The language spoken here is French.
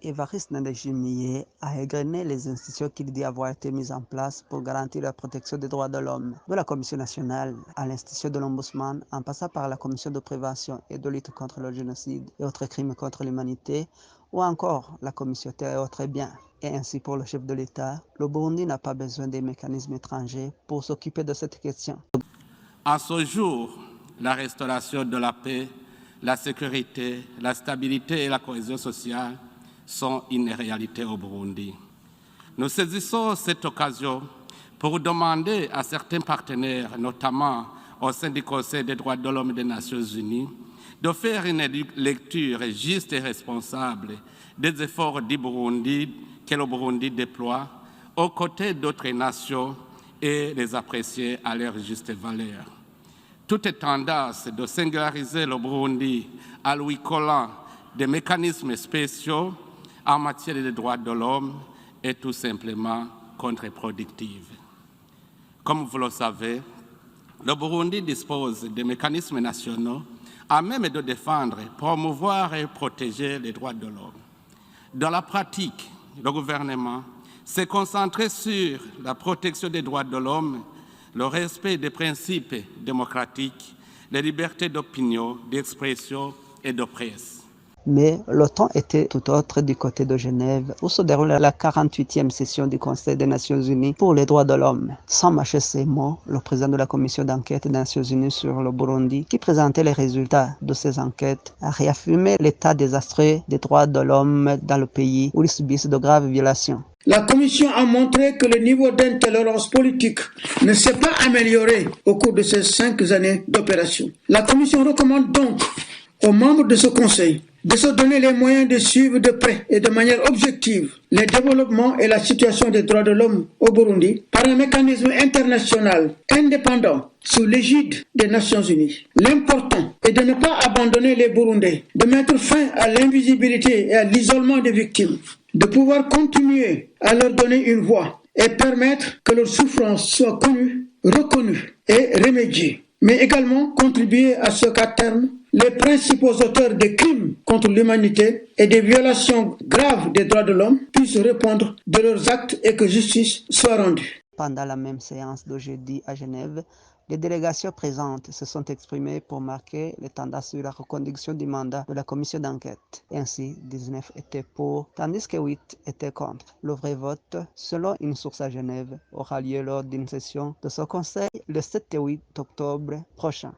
Évariste Ndayishimiye a égrené les institutions qu'il dit avoir été mises en place pour garantir la protection des droits de l'homme, de la Commission nationale à l'institution de l'Ombudsman, en passant par la Commission de prévention et de lutte contre le génocide et autres crimes contre l'humanité, ou encore la Commission Terre et autres biens. Et ainsi pour le chef de l'État, le Burundi n'a pas besoin des mécanismes étrangers pour s'occuper de cette question. À ce jour, la restauration de la paix, la sécurité, la stabilité et la cohésion sociale sont une réalité au Burundi. Nous saisissons cette occasion pour demander à certains partenaires, notamment au sein du Conseil des droits de l'homme des Nations Unies, de faire une lecture juste et responsable des efforts du Burundi que le Burundi déploie aux côtés d'autres nations et les apprécier à leur juste valeur. Toute tendance de singulariser le Burundi à lui collant des mécanismes spéciaux en matière de droits de l'homme est tout simplement contre-productive. Comme vous le savez, le Burundi dispose de mécanismes nationaux à même de défendre, promouvoir et protéger les droits de l'homme. Dans la pratique, le gouvernement s'est concentré sur la protection des droits de l'homme, le respect des principes démocratiques, les libertés d'opinion, d'expression et de presse. Mais le temps était tout autre du côté de Genève, où se déroule la 48e session du Conseil des Nations Unies pour les droits de l'homme. Sans mâcher ses mots, le président de la commission d'enquête des Nations Unies sur le Burundi, qui présentait les résultats de ces enquêtes, a réaffirmé l'état désastreux des droits de l'homme dans le pays où ils subissent de graves violations. La Commission a montré que le niveau d'intolérance politique ne s'est pas amélioré au cours de ces 5 années d'opération. La Commission recommande donc aux membres de ce Conseil de se donner les moyens de suivre de près et de manière objective les développements et la situation des droits de l'homme au Burundi par un mécanisme international indépendant sous l'égide des Nations Unies. L'important est de ne pas abandonner les Burundais, de mettre fin à l'invisibilité et à l'isolement des victimes, de pouvoir continuer à leur donner une voix et permettre que leurs souffrances soient connues, reconnues et remédiées, mais également contribuer à ce qu'à terme, les principaux auteurs des crimes contre l'humanité et des violations graves des droits de l'homme puissent répondre de leurs actes et que justice soit rendue. Pendant la même séance de jeudi à Genève, les délégations présentes se sont exprimées pour marquer les tendances sur la reconduction du mandat de la commission d'enquête. Ainsi, 19 étaient pour, tandis que 8 étaient contre. Le vrai vote, selon une source à Genève, aura lieu lors d'une session de ce conseil le 7 et 8 octobre prochain.